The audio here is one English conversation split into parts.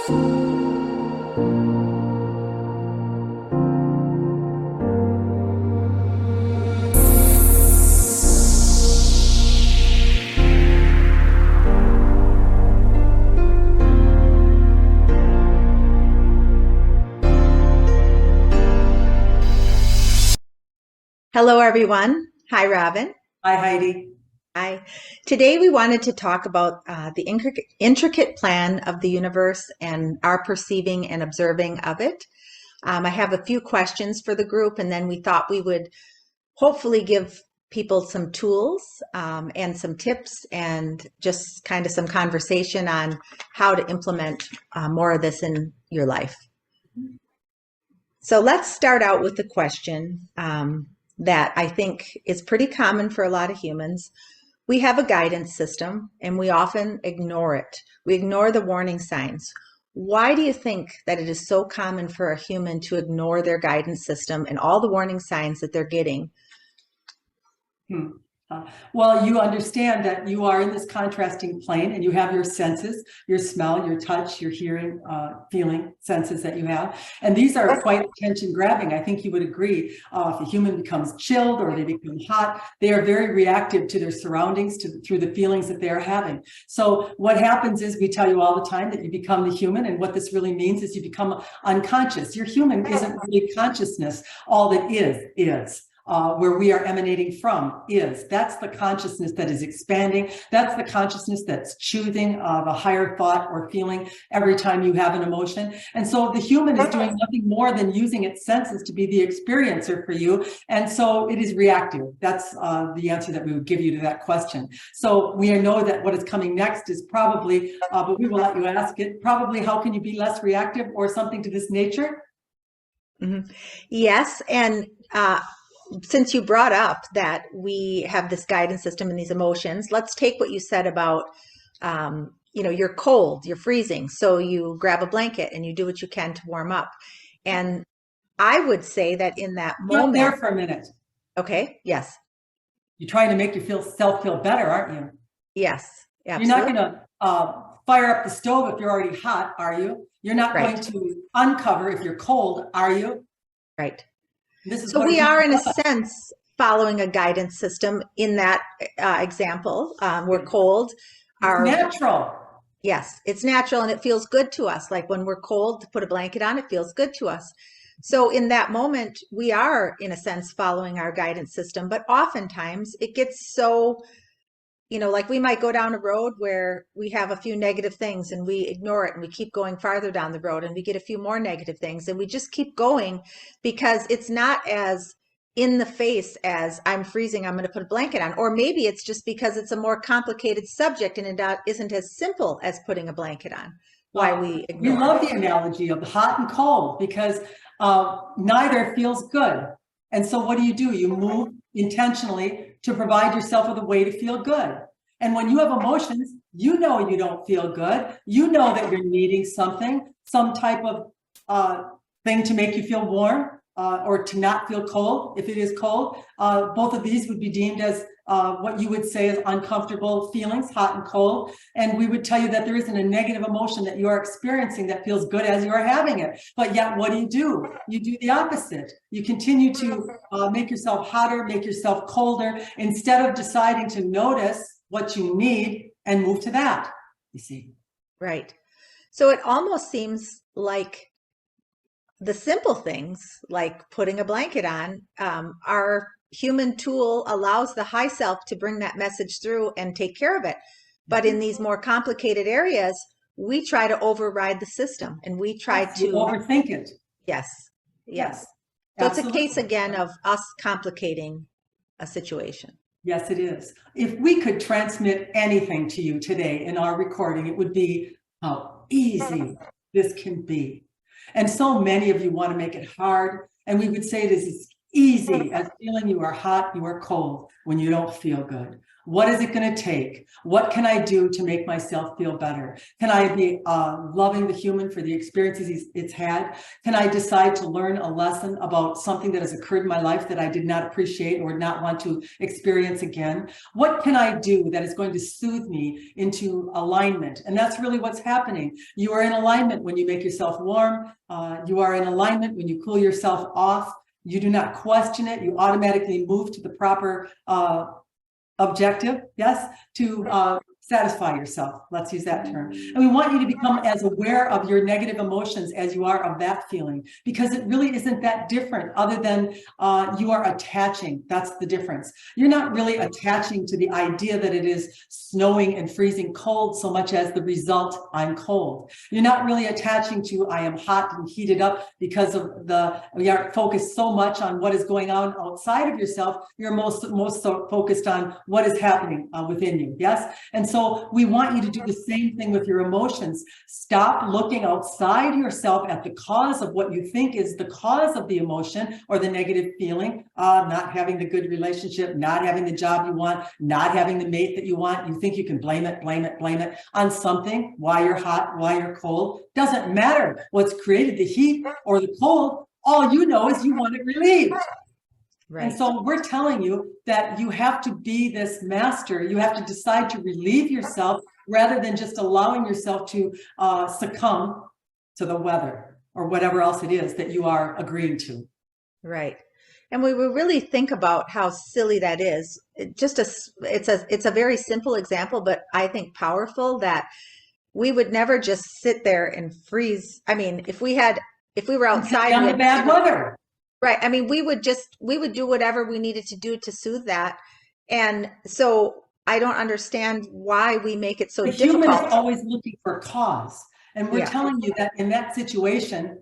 Hello, everyone. Hi, Robin. Hi, Heidi. Hi. Today, we wanted to talk about the intricate plan of the universe and our perceiving and observing of it. I have a few questions for the group, and then we thought we would hopefully give people some tools and some tips and just kind of some conversation on how to implement more of this in your life. So let's start out with the question that I think is pretty common for a lot of humans. We have a guidance system and we often ignore it. We ignore the warning signs. Why do you think that it is so common for a human to ignore their guidance system and all the warning signs that they're getting? Well, you understand that you are in this contrasting plane and you have your senses, your smell, your touch, your hearing, feeling senses that you have. And these are quite attention grabbing. I think you would agree. If a human becomes chilled or they become hot, they are very reactive to their surroundings, through the feelings that they are having. So what happens is we tell you all the time that you become the human. And what this really means is you become unconscious. Your human isn't really consciousness. All that is. Where we are emanating from that's the consciousness that is expanding. That's the consciousness that's choosing the higher thought or feeling every time you have an emotion. And so the human is doing nothing more than using its senses to be the experiencer for you. And so it is reactive. That's the answer that we would give you to that question. So we know that what is coming next is probably, but we will let you ask it, probably how can you be less reactive or something to this nature? Mm-hmm. Yes. And since you brought up that we have this guidance system and these emotions, let's take what you said about, you're cold, you're freezing. So you grab a blanket and you do what you can to warm up. And I would say that in that moment. Stop there for a minute. Okay. Yes. You're trying to make yourself feel better, aren't you? Yes. Absolutely. You're not going to fire up the stove if you're already hot, are you? You're not going to uncover if you're cold, are you? Right. So we are, in a sense, following a guidance system in that example. We're cold. It's natural. Yes, it's natural and it feels good to us. Like when we're cold, to put a blanket on, it feels good to us. So in that moment, we are, in a sense, following our guidance system. But oftentimes it gets so, like we might go down a road where we have a few negative things and we ignore it and we keep going farther down the road and we get a few more negative things and we just keep going because it's not as in the face as I'm freezing, I'm going to put a blanket on. Or maybe it's just because it's a more complicated subject and it isn't as simple as putting a blanket on. Why we ignore We love the analogy of hot and cold because neither feels good. And so what do? You move intentionally to provide yourself with a way to feel good. And when you have emotions, you know you don't feel good. You know that you're needing something, some type of thing to make you feel warm or to not feel cold. If it is cold, both of these would be deemed as what you would say is uncomfortable feelings, hot and cold. And we would tell you that there isn't a negative emotion that you are experiencing that feels good as you are having it. But yet, what do? You do the opposite. You continue to make yourself hotter, make yourself colder, instead of deciding to notice what you need and move to that, you see. Right. So it almost seems like the simple things, like putting a blanket on, are human tool allows the high self to bring that message through and take care of it. But in these more complicated areas, we try to override the system and we try to overthink it. Yes. Yes. So it's a case again of us complicating a situation. Yes, it is. If we could transmit anything to you today in our recording, it would be how easy this can be. And so many of you want to make it hard. And we would say it is as easy as feeling you are hot, you are cold when you don't feel good. What is it going to take? What can I do to make myself feel better? Can I be loving the human for the experiences it's had? Can I decide to learn a lesson about something that has occurred in my life that I did not appreciate or not want to experience again? What can I do that is going to soothe me into alignment? And that's really what's happening. You are in alignment when you make yourself warm. You are in alignment when you cool yourself off. You do not question it. You automatically move to the proper objective, yes, to satisfy yourself. Let's use that term. And we want you to become as aware of your negative emotions as you are of that feeling, because it really isn't that different other than you are attaching. That's the difference. You're not really attaching to the idea that it is snowing and freezing cold so much as the result, I'm cold. You're not really attaching to I am hot and heated up because of we are focused so much on what is going on outside of yourself. You're most so focused on what is happening within you. Yes. And so we want you to do the same thing with your emotions. Stop looking outside yourself at the cause of what you think is the cause of the emotion or the negative feeling, not having the good relationship, not having the job you want, not having the mate that you want. You think you can blame it on something, why you're hot, why you're cold. Doesn't matter what's created the heat or the cold. All you know is you want it relieved. Right. And so we're telling you that you have to be this master. You have to decide to relieve yourself rather than just allowing yourself to succumb to the weather or whatever else it is that you are agreeing to. Right. And we will really think about how silly that is. It's a very simple example, but I think powerful, that we would never just sit there and freeze. I mean, if we were outside on the bad weather. Right. I mean, we would do whatever we needed to do to soothe that. And so I don't understand why we make it so difficult. The human is always looking for a cause. And we're telling you that in that situation,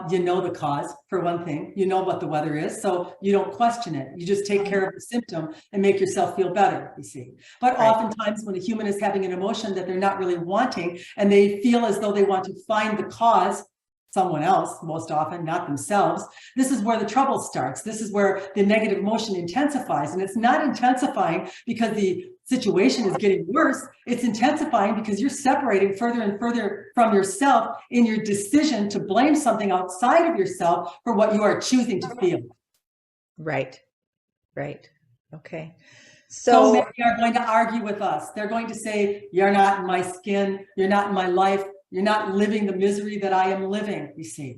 you know the cause, for one thing. You know what the weather is, so you don't question it. You just take care of the symptom and make yourself feel better, you see. But oftentimes when a human is having an emotion that they're not really wanting, and they feel as though they want to find the cause, someone else, most often, not themselves, this is where the trouble starts. This is where the negative emotion intensifies. And it's not intensifying because the situation is getting worse. It's intensifying because you're separating further and further from yourself in your decision to blame something outside of yourself for what you are choosing to feel. Right. Right. Okay. So many are going to argue with us. They're going to say, you're not in my skin. You're not in my life. You're not living the misery that I am living, you see.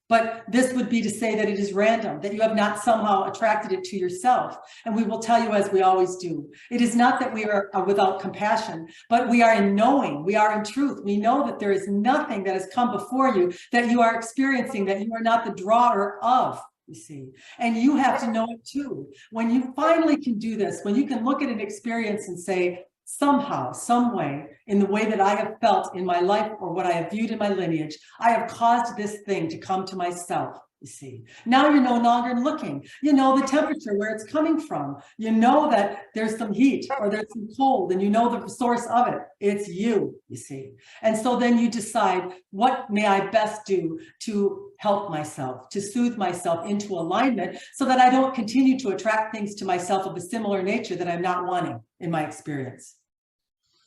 But this would be to say that it is random, that you have not somehow attracted it to yourself. And we will tell you, as we always do, it is not that we are without compassion, but we are in knowing, we are in truth. We know that there is nothing that has come before you that you are experiencing, that you are not the drawer of, you see. And you have to know it too. When you finally can do this, when you can look at an experience and say, somehow, some way, in the way that I have felt in my life or what I have viewed in my lineage, I have caused this thing to come to myself, you see. Now you're no longer looking. You know the temperature, where it's coming from. You know that there's some heat or there's some cold, and you know the source of it. It's you, you see. And so then you decide, what may I best do to help myself, to soothe myself into alignment so that I don't continue to attract things to myself of a similar nature that I'm not wanting in my experience.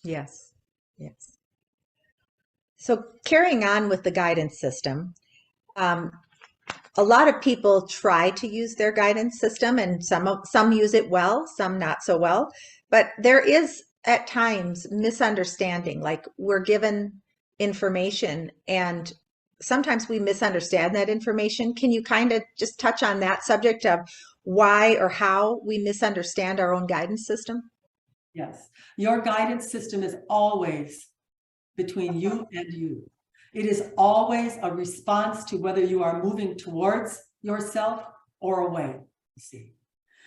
Yes. Yes. So carrying on with the guidance system, a lot of people try to use their guidance system, and some use it well, some not so well. But there is at times misunderstanding, like we're given information and sometimes we misunderstand that information. Can you kind of just touch on that subject of why or how we misunderstand our own guidance system? Yes, your guidance system is always between you and you. It is always a response to whether you are moving towards yourself or away, you see.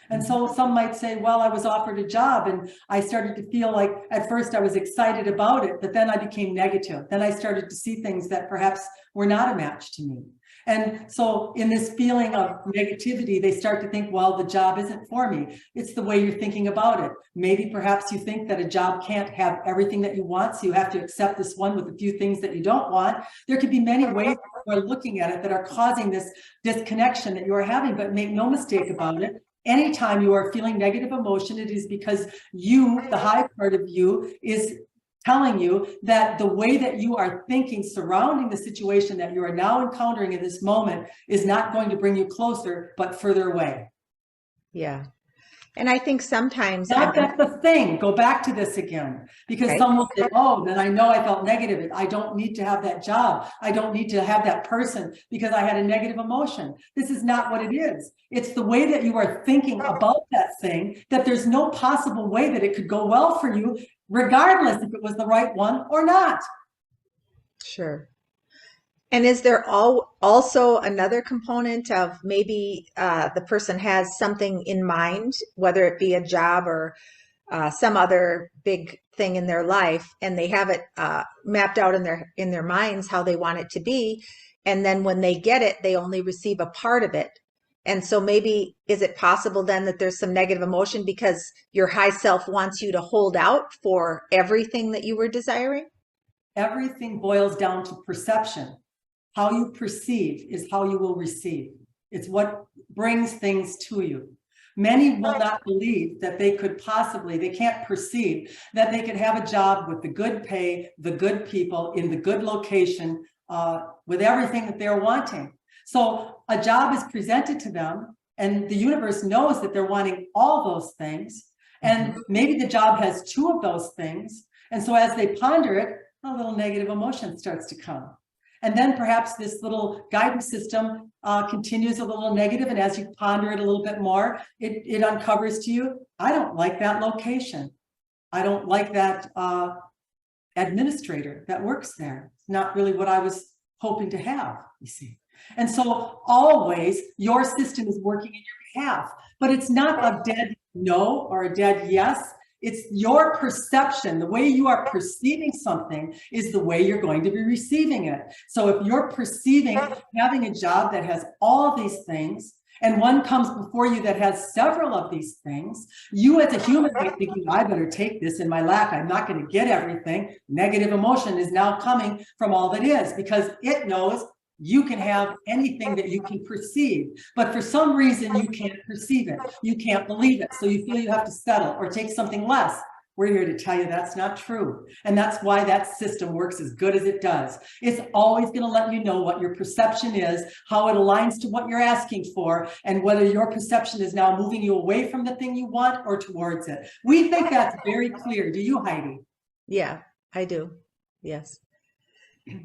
And so some might say, well, I was offered a job and I started to feel like at first I was excited about it, but then I became negative. Then I started to see things that perhaps were not a match to me. And so in this feeling of negativity, they start to think, well, the job isn't for me. It's the way you're thinking about it. Maybe perhaps you think that a job can't have everything that you want, so you have to accept this one with a few things that you don't want. There could be many ways that we're looking at it that are causing this disconnection that you are having, but make no mistake about it. anytime you are feeling negative emotion, it is because you, the high part of you, is telling you that the way that you are thinking surrounding the situation that you are now encountering in this moment is not going to bring you closer, but further away. Yeah. And I think sometimes Not that's the thing. Go back to this again, because right. some will say, oh, then I know I felt negative. I don't need to have that job. I don't need to have that person because I had a negative emotion. This is not what it is. It's the way that you are thinking about that thing, that there's no possible way that it could go well for you, regardless if it was the right one or not. Sure. And is there also another component of maybe the person has something in mind, whether it be a job or some other big thing in their life, and they have it mapped out in their minds how they want it to be, and then when they get it, they only receive a part of it. And so maybe is it possible then that there's some negative emotion because your high self wants you to hold out for everything that you were desiring? Everything boils down to perception. How you perceive is how you will receive. It's what brings things to you. Many will not believe that they can't perceive that they could have a job with the good pay, the good people, in the good location, with everything that they're wanting. So a job is presented to them, and the universe knows that they're wanting all those things. And maybe the job has two of those things. And so as they ponder it, a little negative emotion starts to come. And then perhaps this little guidance system continues a little negative, and as you ponder it a little bit more, it uncovers to you, I don't like that location. I don't like that administrator that works there. It's not really what I was hoping to have, you see. And so always your system is working in your behalf, but it's not a dead no or a dead yes. It's your perception. The way you are perceiving something is the way you're going to be receiving it. So if you're perceiving having a job that has all these things, and one comes before you that has several of these things, you as a human being thinking, I better take this in my lap. I'm not going to get everything. Negative emotion is now coming from all that is, because it knows you can have anything that you can perceive, but for some reason you can't perceive it. You can't believe it. So you feel you have to settle or take something less. We're here to tell you that's not true. And that's why that system works as good as it does. It's always going to let you know what your perception is, how it aligns to what you're asking for, and whether your perception is now moving you away from the thing you want or towards it. We think that's very clear. Do you, Heidi? Yeah, I do. Yes.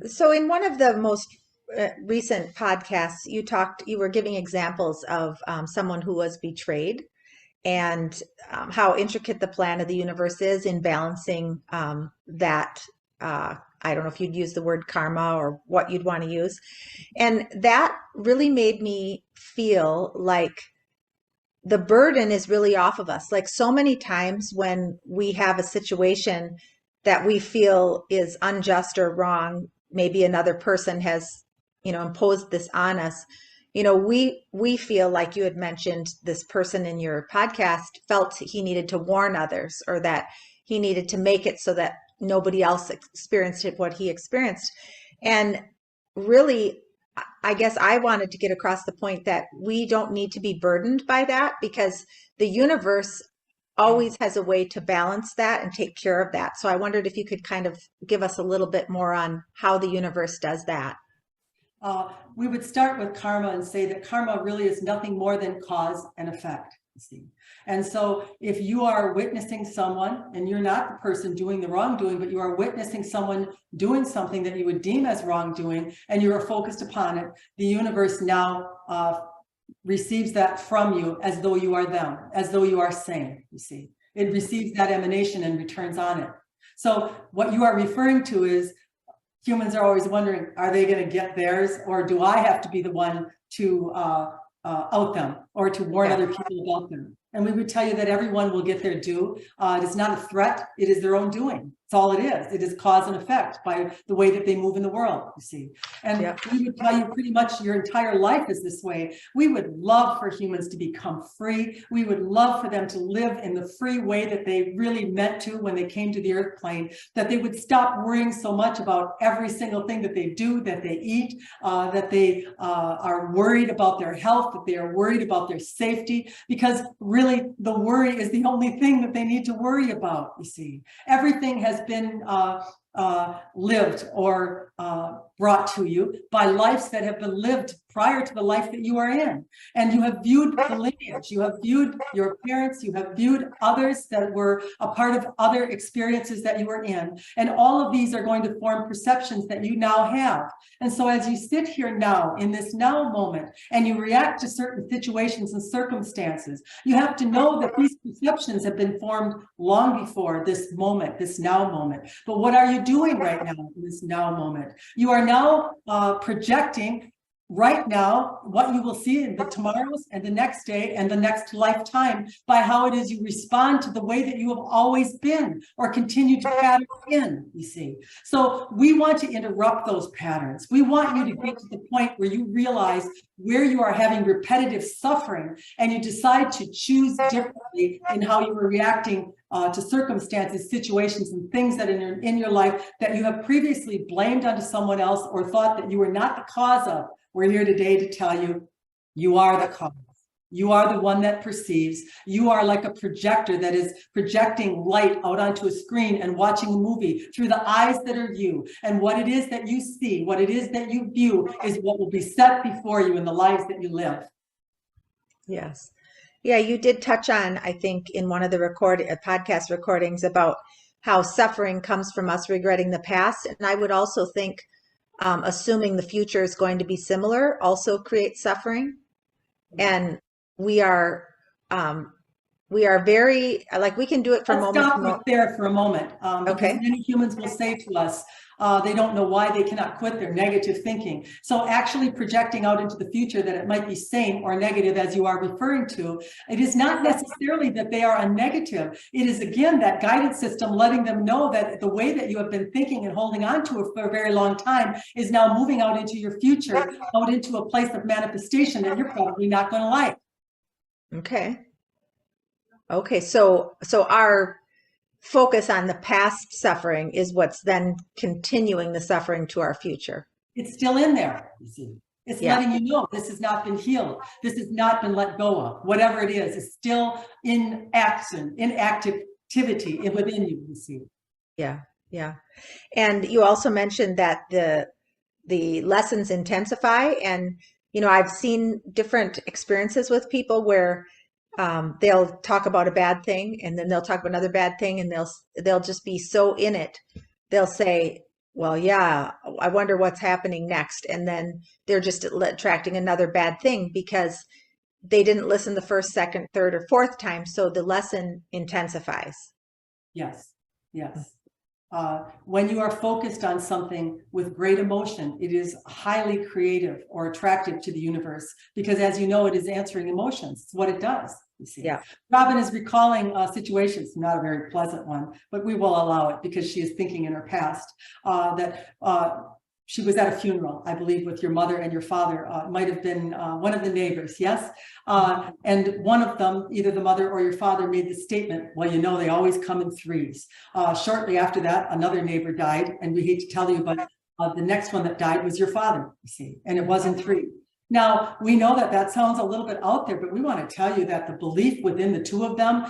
So in one of the most recent podcasts, you were giving examples of someone who was betrayed, and how intricate the plan of the universe is in balancing that. I don't know if you'd use the word karma or what you'd want to use. And that really made me feel like the burden is really off of us. Like so many times when we have a situation that we feel is unjust or wrong, maybe another person has imposed this on us. We feel like you had mentioned, this person in your podcast felt he needed to warn others, or that he needed to make it so that nobody else experienced it, what he experienced. And really, I guess I wanted to get across the point that we don't need to be burdened by that, because the universe always has a way to balance that and take care of that. So I wondered if you could kind of give us a little bit more on how the universe does that. We would start with karma and say that karma really is nothing more than cause and effect. See? And so if you are witnessing someone, and you're not the person doing the wrongdoing, but you are witnessing someone doing something that you would deem as wrongdoing, and you are focused upon it, the universe now receives that from you as though you are them, as though you are sane, you see. It receives that emanation and returns on it. So what you are referring to is, humans are always wondering, are they going to get theirs, or do I have to be the one to out them or to warn other people about them? And we would tell you that everyone will get their due. It is not a threat. It is their own doing. It's all it is. It is cause and effect by the way that they move in the world, you see. And we would tell you pretty much your entire life is this way. We would love for humans to become free. We would love for them to live in the free way that they really meant to when they came to the earth plane, that they would stop worrying so much about every single thing that they do, that they eat, that they are worried about their health, that they are worried about their safety, because really the worry is the only thing that they need to worry about, you see. Everything has been lived or brought to you by lives that have been lived prior to the life that you are in. And you have viewed the lineage, you have viewed your parents, you have viewed others that were a part of other experiences that you were in. And all of these are going to form perceptions that you now have. And so as you sit here now, in this now moment, and you react to certain situations and circumstances, you have to know that these perceptions have been formed long before this moment, this now moment. But what are you doing right now in this now moment? You are now projecting right now what you will see in the tomorrows and the next day and the next lifetime by how it is you respond to the way that you have always been or continue to pattern in, you see. So we want to interrupt those patterns. We want you to get to the point where you realize where you are having repetitive suffering and you decide to choose differently in how you are reacting to circumstances, situations, and things that are in your life that you have previously blamed onto someone else or thought that you were not the cause of. We're here today to tell you, you are the cause. You are the one that perceives. You are like a projector that is projecting light out onto a screen and watching a movie through the eyes that are you. And what it is that you see, what it is that you view is what will be set before you in the lives that you live. Yes. Yeah, you did touch on, I think, in one of the podcast recordings about how suffering comes from us regretting the past. And I would also think assuming the future is going to be similar also creates suffering. And we are very, like, we can do it for a moment. Let's stop there for a moment, because many humans will say to us, they don't know why they cannot quit their negative thinking. So actually projecting out into the future that it might be same or negative as you are referring to, it is not necessarily that they are a negative. It is, again, that guidance system letting them know that the way that you have been thinking and holding on to it for a very long time is now moving out into your future, out into a place of manifestation that you're probably not going to like. Okay, so our focus on the past suffering is what's then continuing the suffering to our future. It's still in there, you see. It's letting you know this has not been healed. This has not been let go of. Whatever it is still in action, in activity within you, you see. Yeah. And you also mentioned that the lessons intensify. And, I've seen different experiences with people where they'll talk about a bad thing and then they'll talk about another bad thing and they'll just be so in it. They'll say, well, yeah, I wonder what's happening next. And then they're just attracting another bad thing because they didn't listen the first, second, third, or fourth time. So the lesson intensifies. Yes. When you are focused on something with great emotion, it is highly creative or attractive to the universe because, as you know, it is answering emotions. It's what it does. You see. Yeah. Robin is recalling situations, not a very pleasant one, but we will allow it because she is thinking in her past that she was at a funeral, I believe, with your mother and your father. Might have been one of the neighbors, yes? And one of them, either the mother or your father, made the statement, well, they always come in threes. Shortly after that, another neighbor died, and we hate to tell you, but the next one that died was your father, you see, and it was in three. Now, we know that sounds a little bit out there, but we want to tell you that the belief within the two of them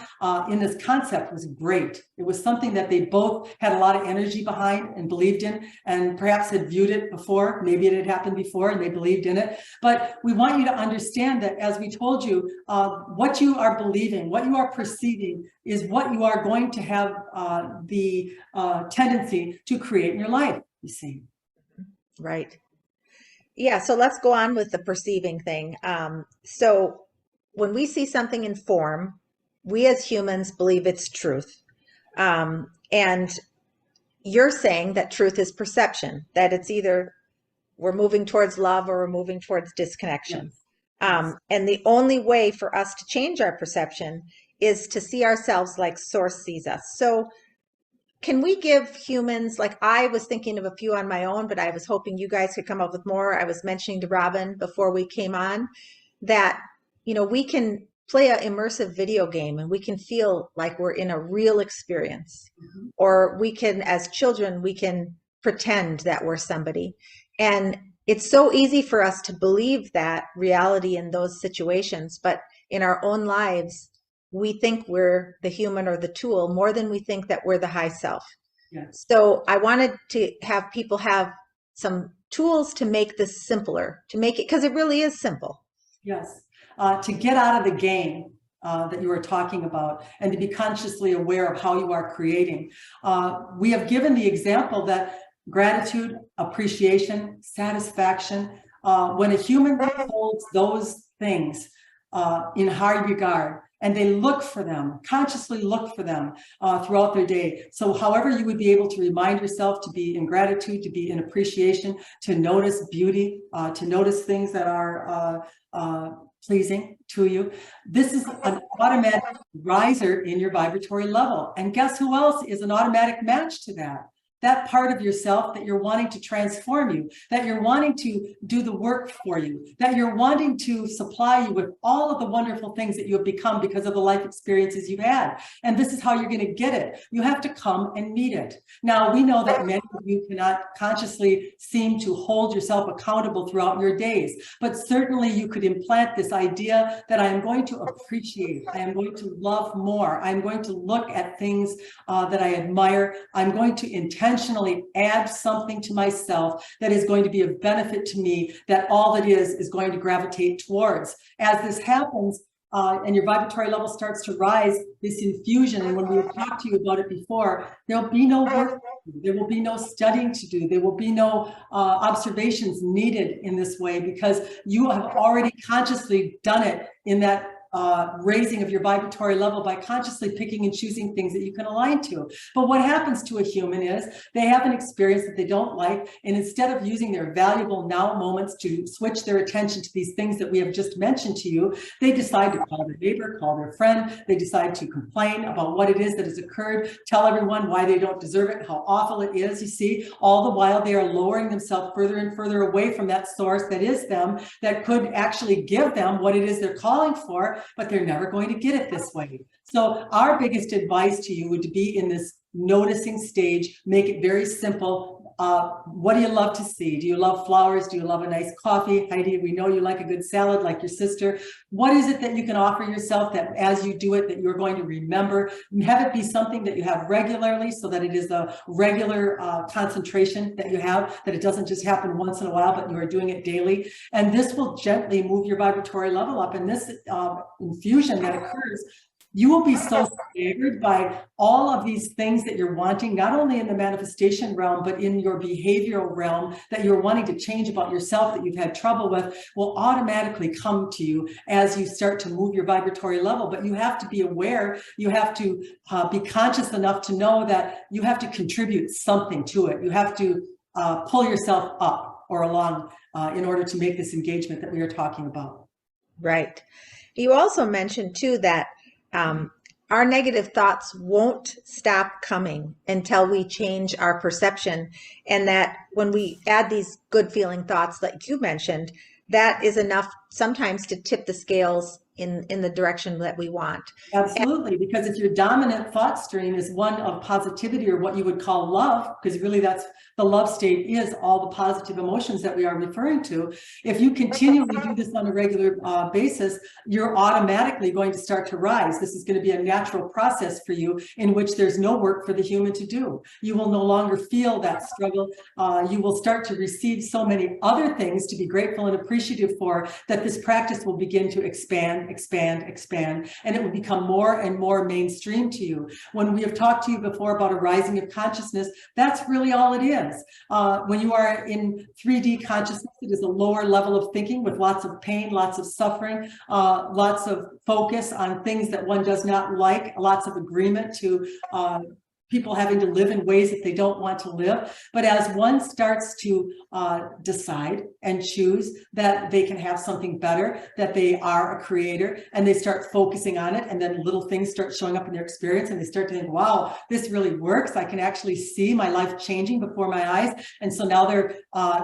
in this concept was great. It was something that they both had a lot of energy behind and believed in, and perhaps had viewed it before. Maybe it had happened before and they believed in it. But we want you to understand that, as we told you, what you are believing, what you are perceiving is what you are going to have the tendency to create in your life, you see. Right. Yeah, so let's go on with the perceiving thing. So when we see something in form, we as humans believe it's truth. And you're saying that truth is perception, that it's either we're moving towards love or we're moving towards disconnection. Yes. And the only way for us to change our perception is to see ourselves like Source sees us. So can we give humans, like I was thinking of a few on my own, but I was hoping you guys could come up with more. I was mentioning to Robin before we came on that, we can play an immersive video game and we can feel like we're in a real experience. Mhm. Or we can, as children, we can pretend that we're somebody. And it's so easy for us to believe that reality in those situations, but in our own lives, we think we're the human or the tool more than we think that we're the high self. Yes. So I wanted to have people have some tools to make this simpler, to make it, because it really is simple. Yes. To get out of the game that you were talking about and to be consciously aware of how you are creating. We have given the example that gratitude, appreciation, satisfaction, when a human holds those things in high regard, and they look for them, consciously look for them throughout their day. So however you would be able to remind yourself to be in gratitude, to be in appreciation, to notice beauty, to notice things that are pleasing to you. This is an automatic riser in your vibratory level. And guess who else is an automatic match to that? That part of yourself that you're wanting to transform you, that you're wanting to do the work for you, that you're wanting to supply you with all of the wonderful things that you have become because of the life experiences you've had. And this is how you're going to get it. You have to come and meet it. Now, we know that many of you cannot consciously seem to hold yourself accountable throughout your days, but certainly you could implant this idea that I am going to appreciate, I am going to love more, I'm going to look at things that I admire, I'm going to intentionally add something to myself that is going to be of benefit to me, that all that is going to gravitate towards. As this happens, and your vibratory level starts to rise, this infusion, and when we have talked to you about it before, there'll be no work to do. There will be no studying to do. There will be no observations needed in this way, because you have already consciously done it in that raising of your vibratory level by consciously picking and choosing things that you can align to. But what happens to a human is they have an experience that they don't like, and instead of using their valuable now moments to switch their attention to these things that we have just mentioned to you, they decide to call their neighbor, call their friend, they decide to complain about what it is that has occurred, tell everyone why they don't deserve it, how awful it is, you see, all the while they are lowering themselves further and further away from that source that is them, that could actually give them what it is they're calling for, but they're never going to get it this way. So our biggest advice to you would be in this noticing stage, make it very simple. What do you love to see? Do you love flowers? Do you love a nice coffee? Heidi, we know you like a good salad like your sister. What is it that you can offer yourself that as you do it, that you're going to remember? Have it be something that you have regularly, so that it is a regular concentration that you have, that it doesn't just happen once in a while, but you are doing it daily. And this will gently move your vibratory level up. And this infusion that occurs, you will be so staggered by all of these things that you're wanting, not only in the manifestation realm, but in your behavioral realm, that you're wanting to change about yourself that you've had trouble with, will automatically come to you as you start to move your vibratory level. But you have to be aware, you have to be conscious enough to know that you have to contribute something to it. You have to pull yourself up or along in order to make this engagement that we are talking about. Right. You also mentioned too that our negative thoughts won't stop coming until we change our perception. And that when we add these good feeling thoughts, like you mentioned, that is enough sometimes to tip the scales in the direction that we want. Absolutely, because if your dominant thought stream is one of positivity, or what you would call love, because really that's the love state, is all the positive emotions that we are referring to. If you continually do this on a regular basis, you're automatically going to start to rise. This is going to be a natural process for you in which there's no work for the human to do. You will no longer feel that struggle. You will start to receive so many other things to be grateful and appreciative for, that this practice will begin to expand, and it will become more and more mainstream to you. When we have talked to you before about a rising of consciousness, that's really all it is. When you are in 3D consciousness, it is a lower level of thinking with lots of pain, lots of suffering, lots of focus on things that one does not like, lots of agreement to people having to live in ways that they don't want to live. But as one starts to decide and choose that they can have something better, that they are a creator, and they start focusing on it, and then little things start showing up in their experience, and they start to think, wow, this really works. I can actually see my life changing before my eyes. And so now they're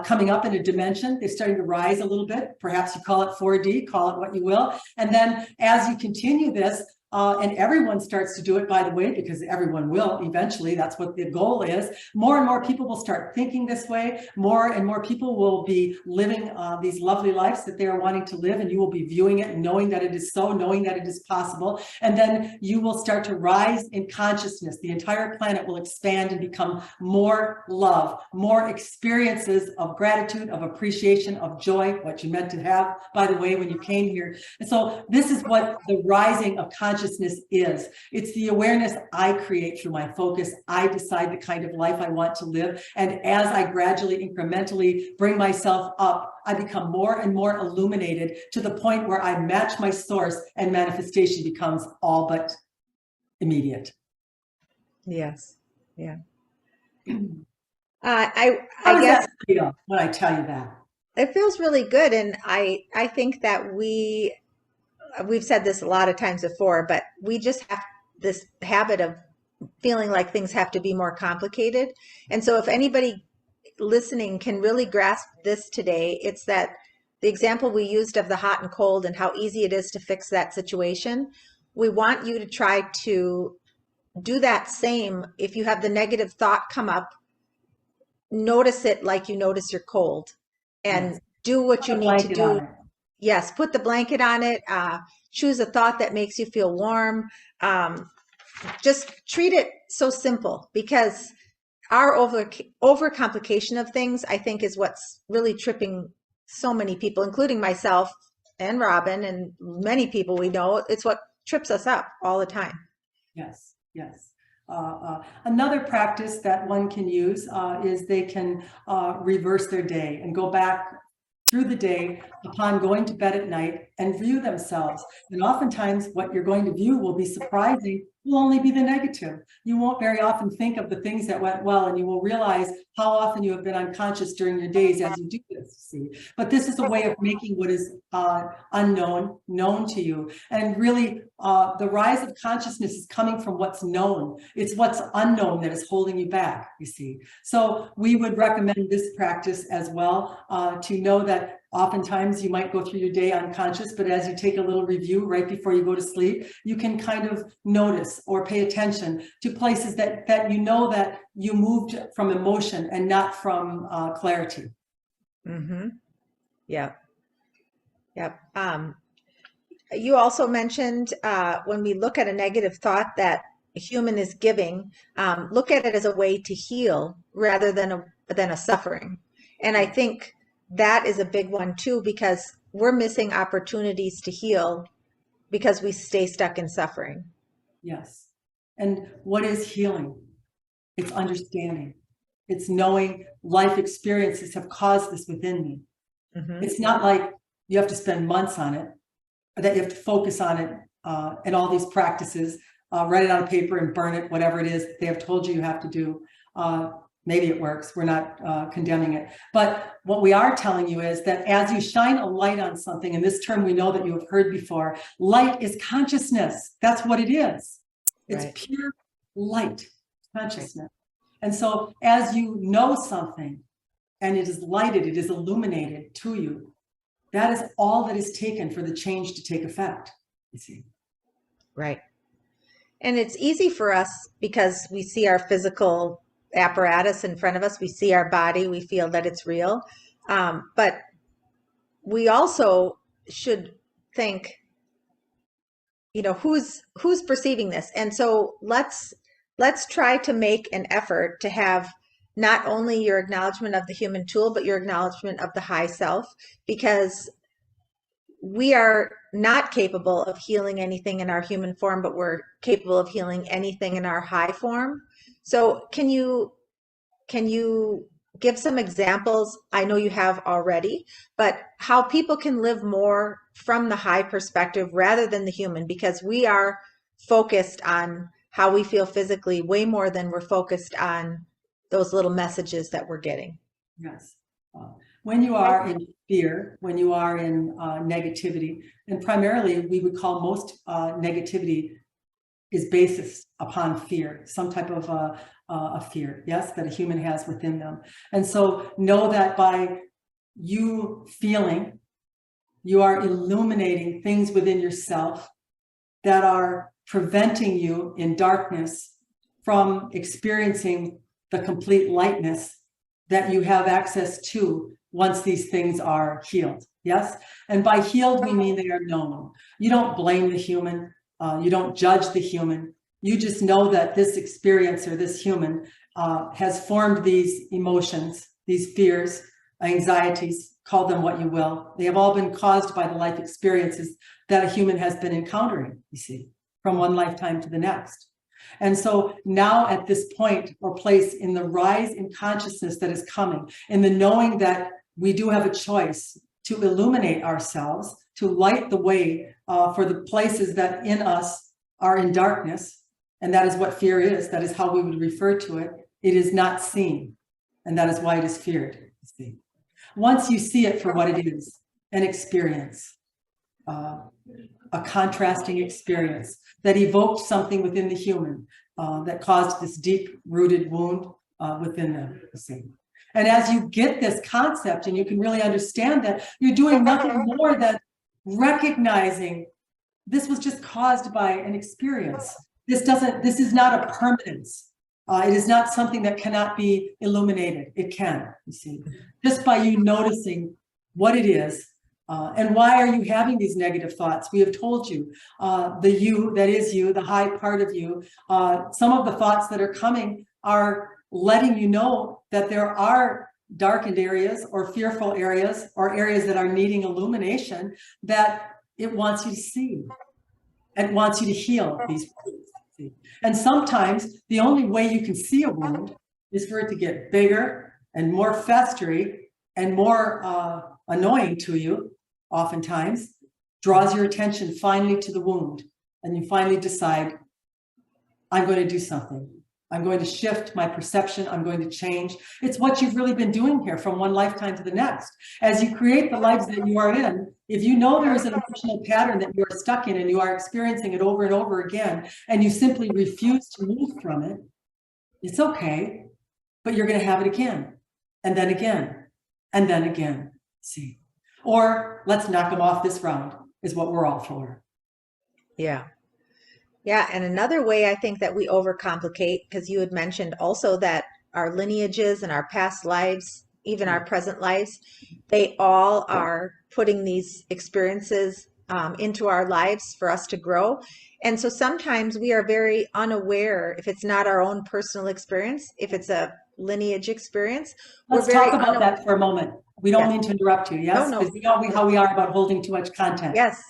coming up in a dimension. They're starting to rise a little bit. Perhaps you call it 4D, call it what you will. And then as you continue this, and everyone starts to do it, by the way, because everyone will eventually. That's what the goal is. More and more people will start thinking this way. More and more people will be living these lovely lives that they are wanting to live, and you will be viewing it and knowing that it is so, knowing that it is possible. And then you will start to rise in consciousness. The entire planet will expand and become more love, more experiences of gratitude, of appreciation, of joy, what you meant to have, by the way, when you came here. And so this is what the rising of consciousness is. It's the awareness I create through my focus. I decide the kind of life I want to live. And as I gradually, incrementally bring myself up, I become more and more illuminated to the point where I match my source, and manifestation becomes all but immediate. Yes. Yeah. How does guess that feel when I tell you that? it feels really good. And I think that we've said this a lot of times before, but we just have this habit of feeling like things have to be more complicated. And so if anybody listening can really grasp this today, it's that the example we used of the hot and cold and how easy it is to fix that situation. We want you to try to do that same. If you have the negative thought come up, notice it like you notice your cold, and do what you need to do. Yes, put the blanket on it. Choose a thought that makes you feel warm. Just treat it so simple, because our overcomplication of things, I think, is what's really tripping so many people, including myself and Robin and many people we know. It's what trips us up all the time. Yes, yes. Another practice that one can use is they can reverse their day and go back through the day upon going to bed at night and view themselves. And oftentimes what you're going to view will be surprising, will only be the negative. You won't very often think of the things that went well, and you will realize how often you have been unconscious during your days as you do this, see. But this is a way of making what is unknown known to you. And really, the rise of consciousness is coming from what's known. It's what's unknown that is holding you back, you see. So we would recommend this practice as well, to know that oftentimes you might go through your day unconscious, but as you take a little review right before you go to sleep, you can kind of notice or pay attention to places that you know that you moved from emotion and not from clarity. Mm-hmm. Yeah. Yep. You also mentioned when we look at a negative thought that a human is giving, look at it as a way to heal rather than a suffering. And I think that is a big one too, because we're missing opportunities to heal because we stay stuck in suffering. Yes. And what is healing? It's understanding. It's knowing life experiences have caused this within me. Mm-hmm. It's not like you have to spend months on it, or that you have to focus on it and all these practices, write it on paper and burn it, whatever it is they have told you have to do. Maybe it works. We're not condemning it. But what we are telling you is that as you shine a light on something, and this term we know that you have heard before, light is consciousness. That's what it is. It's right. Pure light, consciousness. Right. And so as you know something and it is lighted, it is illuminated to you, that is all that is taken for the change to take effect, you see. Right. And it's easy for us because we see our physical apparatus in front of us. We see our body. We feel that it's real. But we also should think, you know, who's perceiving this? And so let's try to make an effort to have not only your acknowledgement of the human tool, but your acknowledgement of the high self, because we are not capable of healing anything in our human form, but we're capable of healing anything in our high form. So can you give some examples? I know you have already, but how people can live more from the high perspective rather than the human, because we are focused on how we feel physically way more than we're focused on those little messages that we're getting. Yes. When you are in fear, when you are in negativity, and primarily we would call most negativity is based upon fear, some type of a fear, yes, that a human has within them. And so know that by you feeling, you are illuminating things within yourself that are preventing you in darkness from experiencing the complete lightness that you have access to once these things are healed. Yes. And by healed, we mean they are known. You don't blame the human. You don't judge the human. You just know that this experience or this human has formed these emotions, these fears, anxieties, call them what you will. They have all been caused by the life experiences that a human has been encountering, you see, from one lifetime to the next. And so now at this point or place in the rise in consciousness that is coming, in the knowing that we do have a choice to illuminate ourselves, to light the way for the places that in us are in darkness. And that is what fear is. That is how we would refer to it. It is not seen. And that is why it is feared. You see. Once you see it for what it is, an experience, a contrasting experience that evoked something within the human that caused this deep-rooted wound within them. You see. And as you get this concept and you can really understand that, you're doing nothing more than recognizing this was just caused by an experience. This is not a permanence. It is not something that cannot be illuminated. It can, you see, just by you noticing what it is. And why are you having these negative thoughts? We have told you, the you, that is you, the high part of you, some of the thoughts that are coming are letting you know that there are darkened areas or fearful areas or areas that are needing illumination that it wants you to see. It wants you to heal these wounds. And sometimes the only way you can see a wound is for it to get bigger and more festery and more annoying to you, oftentimes, draws your attention finally to the wound. And you finally decide, I'm going to do something. I'm going to shift my perception. I'm going to change. It's what you've really been doing here from one lifetime to the next. As you create the lives that you are in, if you know there is an emotional pattern that you are stuck in and you are experiencing it over and over again, and you simply refuse to move from it, it's okay, but you're going to have it again, and then again, and then again. See? Or let's knock them off this round is what we're all for. Yeah. Yeah, and another way I think that we overcomplicate, because you had mentioned also that our lineages and our past lives, even our present lives, they all are putting these experiences into our lives for us to grow. And so sometimes we are very unaware, if it's not our own personal experience, if it's a lineage experience. Let's talk about that for a moment. We don't mean to interrupt you, yes? No. Because you know how we are about holding too much content. Yes.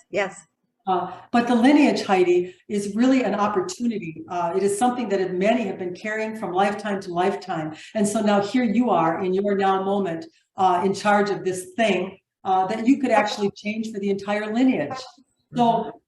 But the lineage, Heidi, is really an opportunity. It is something that many have been carrying from lifetime to lifetime. And so now here you are in your now moment in charge of this thing that you could actually change for the entire lineage. So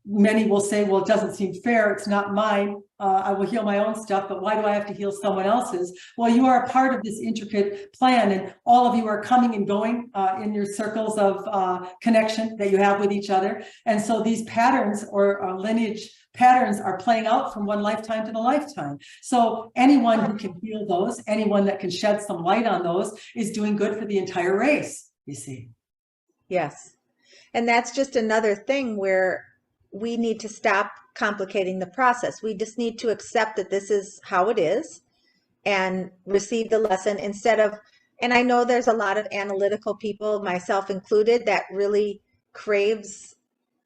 many will say, well, it doesn't seem fair. It's not mine. I will heal my own stuff, but why do I have to heal someone else's? Well, you are a part of this intricate plan, and all of you are coming and going in your circles of connection that you have with each other. And so these patterns or lineage patterns are playing out from one lifetime to the lifetime. So anyone who can heal those, anyone that can shed some light on those is doing good for the entire race, you see. Yes. And that's just another thing where we need to stop complicating the process. We just need to accept that this is how it is and receive the lesson instead of, and I know there's a lot of analytical people, myself included, that really craves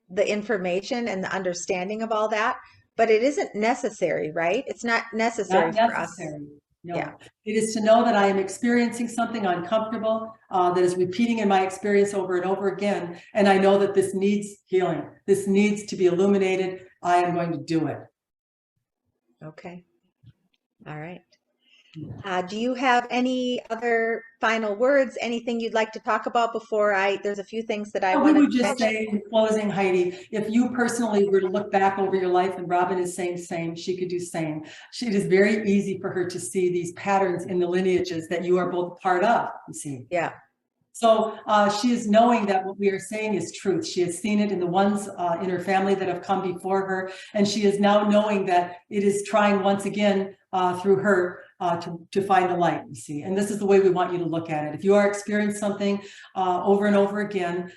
the information and the understanding of all that, but it isn't necessary, right? It's not necessary for us. No. Yeah. It is to know that I am experiencing something uncomfortable that is repeating in my experience over and over again. And I know that this needs healing. This needs to be illuminated. I am going to do it. Okay. All right. Do you have any other final words, anything you'd like to talk about before there's a few things that I We want would to just mention. say in closing, Heidi, if you personally were to look back over your life, and Robin is saying same, she could do same. It is very easy for her to see these patterns in the lineages that you are both part of, you see. Yeah. So she is knowing that what we are saying is truth. She has seen it in the ones in her family that have come before her. And she is now knowing that it is trying once again through her to find the light, you see. And this is the way we want you to look at it. If you are experiencing something over and over again,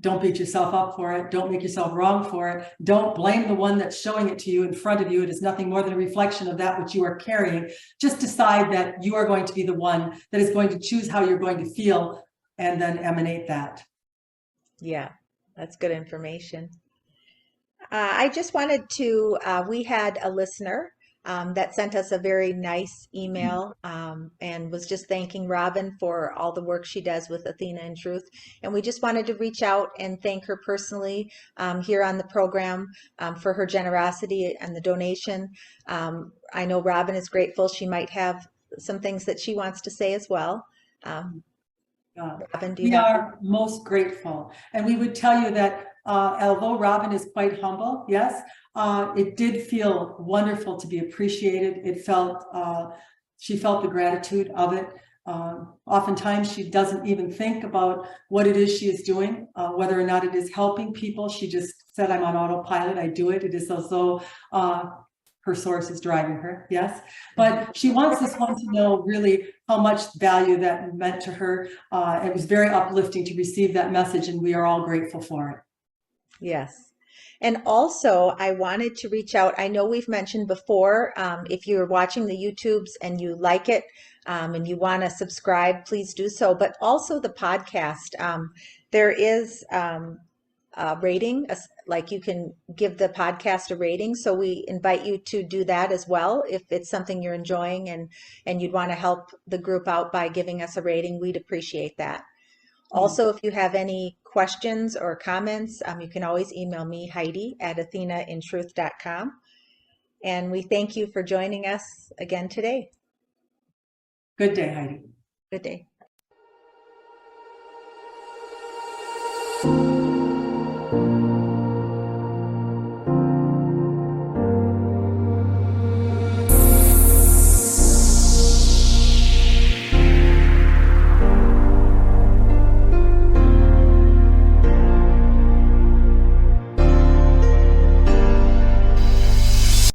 don't beat yourself up for it. Don't make yourself wrong for it. Don't blame the one that's showing it to you in front of you. It is nothing more than a reflection of that which you are carrying. Just decide that you are going to be the one that is going to choose how you're going to feel and then emanate that. Yeah, that's good information. I just wanted to, we had a listener that sent us a very nice email and was just thanking Robin for all the work she does with Athena in Truth. And we just wanted to reach out and thank her personally here on the program for her generosity and the donation. I know Robin is grateful. She might have some things that she wants to say as well. Robin, do you We have? are most grateful. And we would tell you that although Robin is quite humble, yes, it did feel wonderful to be appreciated. It felt, she felt the gratitude of it. Oftentimes she doesn't even think about what it is she is doing, whether or not it is helping people. She just said, I'm on autopilot, I do it. It is as though her source is driving her, yes. But she wants this one to know really how much value that meant to her. It was very uplifting to receive that message, and we are all grateful for it. Yes. And also, I wanted to reach out. I know we've mentioned before, if you're watching the YouTubes and you like it and you want to subscribe, please do so. But also the podcast, there is a rating, like you can give the podcast a rating. So we invite you to do that as well. If it's something you're enjoying and you'd want to help the group out by giving us a rating, we'd appreciate that. Also, if you have any questions or comments, you can always email me, Heidi, at athenaintruth.com. And we thank you for joining us again today. Good day, Heidi. Good day.